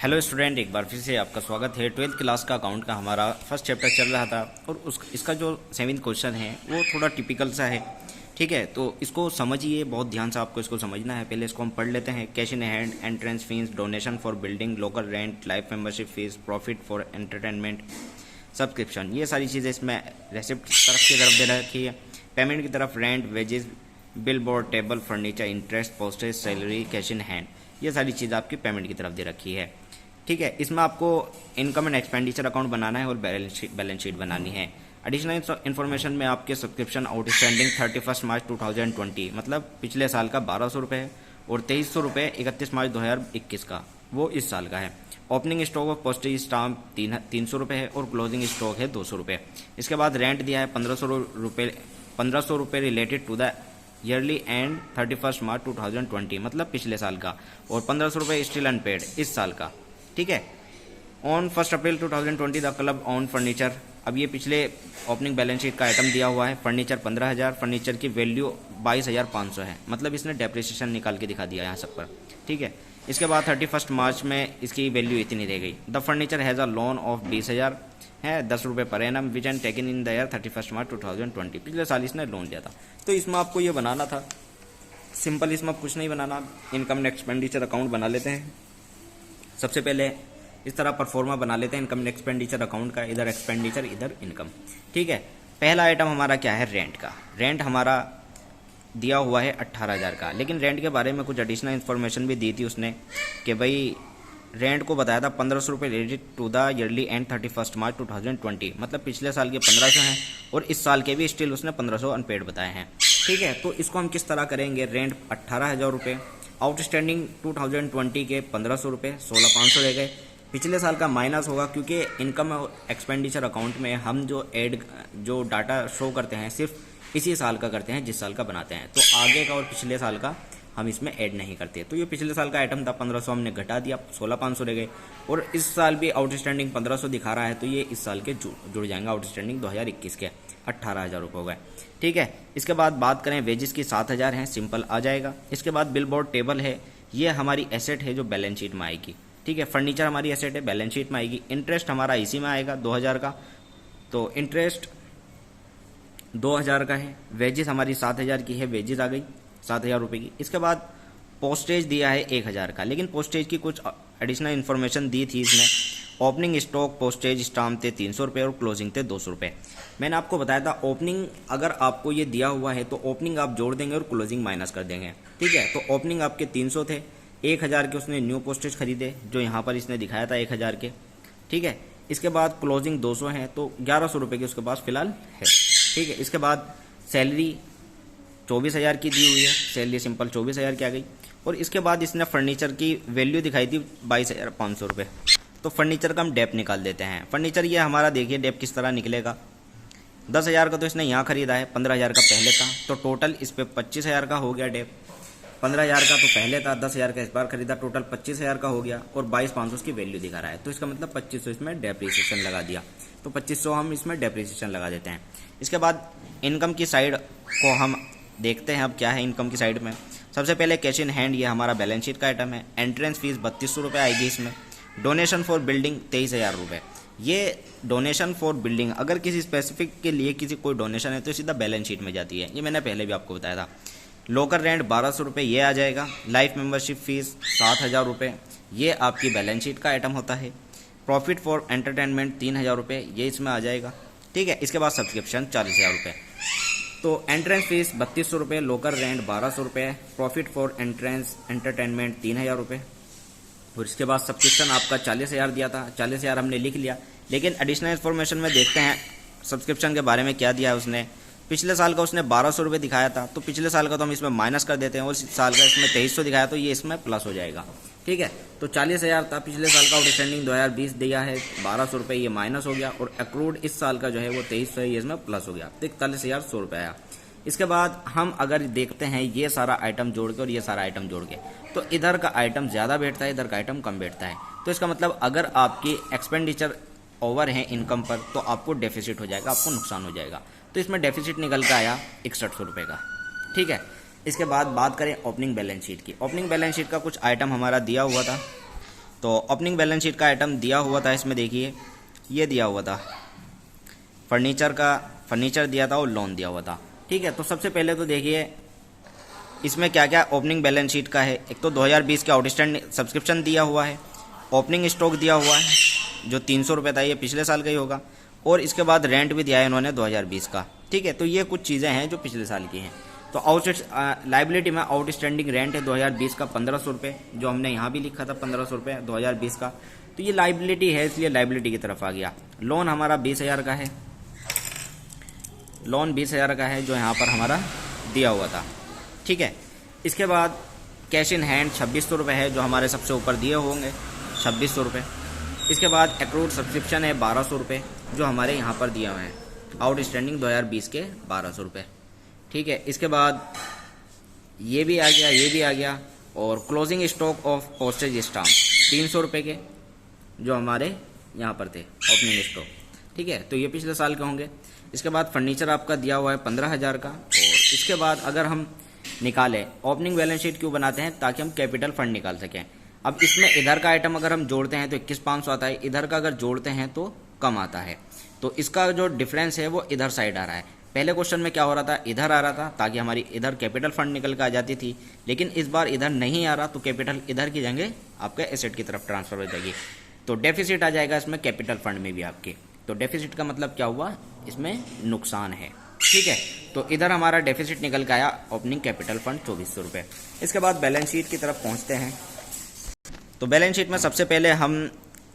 Hello student, एक बार फिर से आपका स्वागत है। 12th क्लास का अकाउंट का हमारा फर्स्ट चैप्टर चल रहा था और इसका जो 7th क्वेश्चन है वो थोड़ा टिपिकल सा है। ठीक है, तो इसको समझिए, बहुत ध्यान से आपको इसको समझना है। पहले इसको हम पढ़ लेते हैं। Cash in hand, entrance fees, donation for building, local rent, life membership fees, profit for entertainment, subscription, ये सारी चीज़ें इसमें रेसिप्ट की तरफ दे रखी है। पेमेंट की तरफ rent, wages, bill board, table, furniture, interest, postage, salary, cash in hand, ये सारी चीज़ आपकी पेमेंट की तरफ दे रखी है। ठीक है, इसमें आपको इनकम एंड एक्सपेंडिचर अकाउंट बनाना है और बैलेंस शीट बनानी है। एडिशनल इन्फॉर्मेशन में आपके सब्सक्रिप्शन आउटस्टैंडिंग 31 मार्च 2020 मतलब पिछले साल का 1200 रुपये है और 2300 रुपये 31 मार्च 2021 का, वो इस साल का है। Opening stock of postage stamp 300 रुपये है और क्लोजिंग स्टॉक है 200 रुपये। इसके बाद रेंट दिया है 1500 रुपये related to the yearly end 31 March 2020 मतलब पिछले साल का, और 1500 रुपये स्टिल अनपेड इस साल का। ठीक है, on 1 April 2020 the club on furniture, अब ये पिछले ओपनिंग बैलेंस शीट का आइटम दिया हुआ है। फर्नीचर 15,000, फर्नीचर की वैल्यू 22,500 है, मतलब इसने डेप्रिसिएशन निकाल के दिखा दिया यहाँ सब पर। ठीक है, इसके बाद 31 मार्च में इसकी वैल्यू इतनी रह गई। The furniture has a loan of 20,000 है, 10 रुपये per annum, which and taken in the year 31 March 2020, पिछले साल इसने लोन लिया था। तो इसमें आपको ये बनाना था सिंपल, इसमें कुछ नहीं बनाना। इनकम एंड एक्सपेंडिचर अकाउंट बना लेते हैं। सबसे पहले इस तरह परफॉर्मा बना लेते हैं इनकम एंड एक्सपेंडिचर अकाउंट का, इधर एक्सपेंडिचर इधर इनकम। ठीक है, पहला आइटम हमारा क्या है, रेंट का। रेंट हमारा दिया हुआ है 18,000 का, लेकिन रेंट के बारे में कुछ एडिशनल इन्फॉर्मेशन भी दी थी उसने कि भाई रेंट को बताया था 1500 रुपये related to the yearly end 31 March 2020 मतलब पिछले साल के 1500 हैं और इस साल के भी स्टिल उसने 1500 अनपेड बताए हैं। ठीक है, तो इसको हम किस तरह करेंगे, रेंट 18,000 रुपये, आउटस्टैंडिंग 2020 के 1500 रुपये, 16,500 रह गए। पिछले साल का माइनस होगा क्योंकि इनकम और एक्सपेंडिचर अकाउंट में हम जो डाटा शो करते हैं सिर्फ इसी साल का करते हैं जिस साल का बनाते हैं, तो आगे का और पिछले साल का हम इसमें ऐड नहीं करते। तो ये पिछले साल का आइटम था 1500, हमने घटा दिया, 16,500 रह गए। और इस साल भी आउटस्टैंडिंग 1500 दिखा रहा है, तो ये इस साल के जुड़ जाएंगे आउटस्टैंडिंग 2021 के 18,000 रुपये हो गए। ठीक है, इसके बाद बात करें वेजेस की 7,000 हैं, सिंपल आ जाएगा। इसके बाद बिल बोर्ड टेबल है, ये हमारी एसेट है जो बैलेंस शीट में आएगी। ठीक है, फर्नीचर हमारी एसेट है, बैलेंस शीट में आएगी। इंटरेस्ट हमारा इसी में आएगा 2,000 का, तो इंटरेस्ट 2,000 का है। वेजेस हमारी 7,000 की है, वेजेस आ गई 7,000 रुपये की। इसके बाद पोस्टेज दिया है 1,000 का, लेकिन पोस्टेज की कुछ एडिशनल इन्फॉर्मेशन दी थी इसने। ओपनिंग स्टॉक पोस्टेज स्टाम्प थे 300 रुपये और क्लोजिंग थे 200 रुपये। मैंने आपको बताया था ओपनिंग अगर आपको ये दिया हुआ है तो ओपनिंग आप जोड़ देंगे और क्लोजिंग माइनस कर देंगे। ठीक है, तो ओपनिंग आपके 300 थे, 1,000 के उसने न्यू पोस्टेज खरीदे जो यहाँ पर इसने दिखाया था 1,000 के। ठीक है, इसके बाद क्लोजिंग 200 है, तो 1,100 रुपये की उसके पास फिलहाल है। ठीक है, इसके बाद सैलरी 24,000 की दी हुई है, सैलरी सिंपल 24,000 की आ गई। और इसके बाद इसने फर्नीचर की वैल्यू दिखाई थी 22,500 रुपये, तो फर्नीचर का हम डेप निकाल देते हैं। फर्नीचर ये हमारा देखिए डेप किस तरह निकलेगा। 10,000 का तो इसने यहाँ खरीदा है, 15,000 का पहले था, तो टोटल इस पर 25,000 का हो गया डेप। 15,000 का तो पहले था, 10,000 का इस बार खरीदा, टोटल 25,000 का हो गया और 22,500 उसकी वैल्यू दिखा रहा है, तो इसका मतलब 2500 इसमें डेप्रिसिएशन लगा दिया, तो 2500 हम इसमें डेप्रिसिएशन लगा देते हैं। इसके बाद इनकम की साइड को हम देखते हैं अब क्या है इनकम की साइड में। सबसे पहले कैश इन हैंड, ये हमारा बैलेंस शीट का आइटम है। एंट्रेंस फीस 3200 रुपये आएगी इसमें। डोनेशन फॉर बिल्डिंग 23,000 रुपये, ये डोनेशन फॉर बिल्डिंग अगर किसी स्पेसिफिक के लिए किसी कोई डोनेशन है तो सीधा बैलेंस शीट में जाती है, ये मैंने पहले भी आपको बताया था। लोकल रेंट 1,200 रुपये, ये आ जाएगा। लाइफ मेंबरशिप फीस 7,000 रुपये, ये आपकी बैलेंस शीट का आइटम होता है। प्रॉफिट फॉर एंटरटेनमेंट 3,000 रुपये, ये इसमें आ जाएगा। ठीक है, इसके बाद सब्सक्रिप्शन 40,000 रुपये। तो एंट्रेंस फीस 3200 रुपये, लोकल रेंट 1,200 रुपये, प्रॉफिट फॉर एंट्रेंस एंटरटेनमेंट 3,000 रुपये, और इसके बाद सब्सक्रिप्शन आपका 40,000 दिया था, 40,000 हमने लिख लिया। लेकिन एडिशनल इन्फॉर्मेशन में देखते हैं सब्सक्रिप्शन के बारे में क्या दिया है उसने। पिछले साल का उसने 1,200 रुपये दिखाया था, तो पिछले साल का तो हम इसमें माइनस कर देते हैं, और इस साल का इसमें 2300 दिखाया, तो ये इसमें प्लस हो जाएगा। ठीक है, तो 40,000 था पिछले साल का, आउटस्टैंडिंग 2020 दिया है 1,200 रुपये, ये माइनस हो गया, और अक्रूड इस साल का जो है वो 2300 है, ये इसमें प्लस हो गया, तो 41,100 रुपये आया। इसके बाद हम अगर देखते हैं ये सारा आइटम जोड़ के और ये सारा आइटम जोड़ के, तो इधर का आइटम ज़्यादा बैठता है, इधर का आइटम कम बैठता है। तो इसका मतलब अगर आपकी एक्सपेंडिचर ओवर है इनकम पर तो आपको डेफिसिट हो जाएगा, आपको नुकसान हो जाएगा। तो इसमें डेफिसिट निकल के आया 6100 रुपये का। ठीक है, इसके बाद बात करें ओपनिंग बैलेंस शीट की। ओपनिंग बैलेंस शीट का कुछ आइटम हमारा दिया हुआ था, तो ओपनिंग बैलेंस शीट का आइटम दिया हुआ था इसमें, देखिए ये दिया हुआ था, फर्नीचर दिया था और लोन दिया हुआ था। ठीक है, तो सबसे पहले तो देखिए इसमें क्या क्या ओपनिंग बैलेंस शीट का है। एक तो 2020 का आउटस्टैंडिंग सब्सक्रिप्शन दिया हुआ है, ओपनिंग स्टॉक दिया हुआ है जो 300 रुपये था, ये पिछले साल का ही होगा, और इसके बाद रेंट भी दिया है इन्होंने 2020 का। ठीक है, तो ये कुछ चीज़ें हैं जो पिछले साल की हैं। तो लाइबिलिटी में आउटस्टैंडिंग रेंट है 2020 का 1500 रुपये, जो हमने यहाँ भी लिखा था 1500 रुपये 2020 का। तो ये लाइबिलिटी है, इसलिए लाइबिलिटी की तरफ आ गया। लोन हमारा 20,000 का है, लोन 20,000 का है जो यहाँ पर हमारा दिया हुआ था। ठीक है, इसके बाद कैश इन हैंड 2600 रुपये है जो हमारे सबसे ऊपर दिए होंगे, 2600 रुपये। इसके बाद एक्रूड सब्सक्रिप्शन है 1200 रुपये जो हमारे यहाँ पर दिए हुए हैं, आउटस्टैंडिंग 2020 के 1200 रुपये। ठीक है, इसके बाद ये भी आ गया, ये भी आ गया, और closing stock of postage stamp 300 रुपये के जो हमारे यहाँ पर थे ओपनिंग स्टॉक। ठीक है, तो ये पिछले साल के होंगे। इसके बाद फर्नीचर आपका दिया हुआ है 15,000 का। और इसके बाद अगर हम निकालें, ओपनिंग बैलेंस शीट क्यों बनाते हैं, ताकि हम कैपिटल फंड निकाल सकें। अब इसमें इधर का आइटम अगर हम जोड़ते हैं तो 21,500 आता है, इधर का अगर जोड़ते हैं तो कम आता है। तो इसका जो डिफरेंस है वो इधर साइड आ रहा है। पहले क्वेश्चन में क्या हो रहा था, इधर आ रहा था ताकि हमारी इधर कैपिटल फंड निकल कर आ जाती थी, लेकिन इस बार इधर नहीं आ रहा, तो कैपिटल इधर की जगह आपके एसेट की तरफ ट्रांसफर हो जाएगी। तो डेफिसिट आ जाएगा इसमें कैपिटल फंड में भी आपके। तो डेफिसिट का मतलब क्या हुआ, इसमें नुकसान है। ठीक है, तो इधर हमारा डेफिसिट निकल के आया ओपनिंग कैपिटल फंड 2400 रुपये। इसके बाद बैलेंस शीट की तरफ पहुंचते हैं। तो बैलेंस शीट में सबसे पहले हम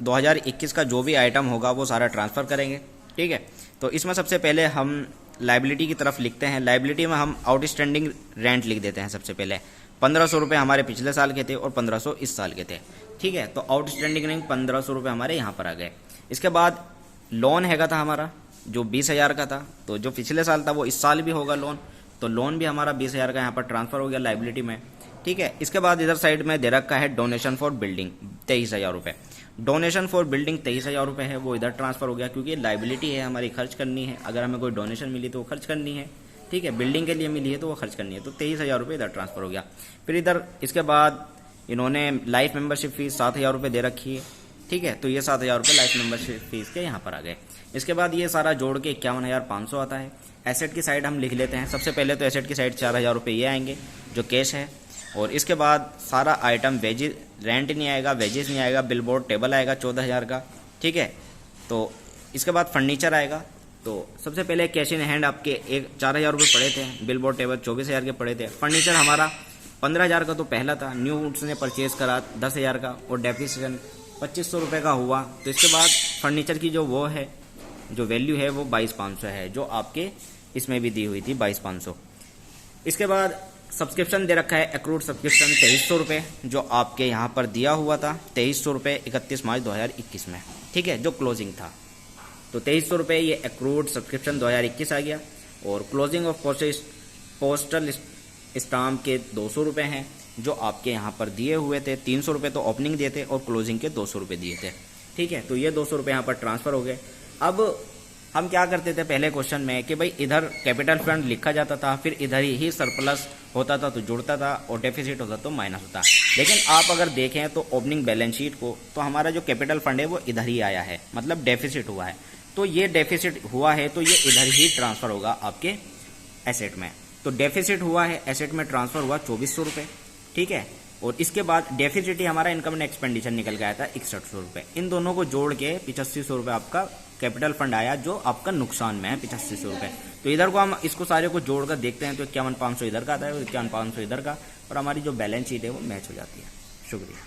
2021 का जो भी आइटम होगा वो सारा ट्रांसफ़र करेंगे। ठीक है, तो इसमें सबसे पहले हम लाइबिलिटी की तरफ लिखते हैं। लाइबिलिटी में हम आउटस्टैंडिंग रेंट लिख देते हैं। सबसे पहले 1500 रुपये हमारे पिछले साल के थे और 1500 इस साल के थे। ठीक है, तो आउटस्टैंडिंग रेंट 1500 रुपये हमारे यहाँ पर आ गए। इसके बाद लोन हैगा था हमारा जो 20,000 का था, तो जो पिछले साल था वो इस साल भी होगा लोन, तो लोन भी हमारा 20,000 का यहाँ पर ट्रांसफ़र हो गया लाइबिलिटी में। ठीक है, इसके बाद इधर साइड में दे रखा है डोनेशन फॉर बिल्डिंग 23,000 रुपये। डोनेशन फॉर बिल्डिंग 23,000 रुपये है, वो इधर ट्रांसफ़र हो गया क्योंकि लाइबिलिटी है हमारी, खर्च करनी है। अगर हमें कोई डोनेशन मिली तो वो खर्च करनी है। ठीक है, बिल्डिंग के लिए मिली है तो वो खर्च करनी है, तो 23,000 रुपये इधर ट्रांसफ़र हो गया। फिर इधर इसके बाद इन्होंने लाइफ मेंबरशिप फीस 7,000 रुपये दे रखी है। ठीक है, तो ये 7,000 रुपये लाइफ मेंबरशिप फीस के यहाँ पर आ गए। इसके बाद ये सारा जोड़ के 51,500 आता है। एसेट की साइड हम लिख लेते हैं। सबसे पहले तो एसेट की साइड 4,000 रुपये ये आएंगे जो कैश है, और इसके बाद सारा आइटम वेजेस, रेंट नहीं आएगा, वेजेस नहीं आएगा, बिलबोर्ड टेबल आएगा 14,000 का। ठीक है, तो इसके बाद फर्नीचर आएगा। तो सबसे पहले कैश इन हैंड आपके 4,000 रुपये पड़े थे, बिलबोर्ड टेबल 24,000 के पड़े थे। फर्नीचर हमारा 15,000 का तो पहला था, न्यू वुड्स ने परचेज करा 10,000 का, और डेप्रिसिएशन 2,500 रुपये का हुआ। तो इसके बाद फर्नीचर की जो वो है, जो वैल्यू है वो 22,500 है, जो आपके इसमें भी दी हुई थी 22,500। इसके बाद सब्सक्रिप्शन दे रखा है एक्रूड सब्सक्रिप्शन 2,300 रुपये, जो आपके यहाँ पर दिया हुआ था 2,300 रुपये 31 मार्च 2021 में। ठीक है, जो क्लोजिंग था, तो 2,300 रुपये ये एक्रूड सब्सक्रिप्शन 2021 आ गया। और क्लोजिंग ऑफ पोस्टल स्टाम्प के 200 रुपये हैं जो आपके यहाँ पर दिए हुए थे। 300 रुपये तो ओपनिंग दिए थे और क्लोजिंग के 200 रुपये दिए थे। ठीक है, तो ये 200 रुपये यहाँ पर ट्रांसफ़र हो गए। अब हम क्या करते थे पहले क्वेश्चन में कि भाई इधर कैपिटल फंड लिखा जाता था, फिर इधर ही सरप्लस होता था तो जुड़ता था, और डेफिसिट होता तो माइनस होता। लेकिन आप अगर देखें तो ओपनिंग बैलेंस शीट को, तो हमारा जो कैपिटल फंड है वो इधर ही आया है, मतलब डेफिसिट हुआ है। तो ये डेफिसिट हुआ है तो ये इधर ही ट्रांसफ़र होगा आपके एसेट में। तो डेफिसिट हुआ है, एसेट में ट्रांसफ़र हुआ 2,400 रुपये। ठीक है, और इसके बाद डेफिसिट ही हमारा इनकम एंड एक्सपेंडिचर निकल गया था 6100 रुपये। इन दोनों को जोड़ के 8500 रुपये आपका कैपिटल फंड आया, जो आपका नुकसान में है 8500 रुपये। तो इधर को हम इसको सारे को जोड़कर देखते हैं तो 51,500 इधर का आता है और 51,500 इधर का, और हमारी जो बैलेंस शीट है वो मैच हो जाती है। शुक्रिया।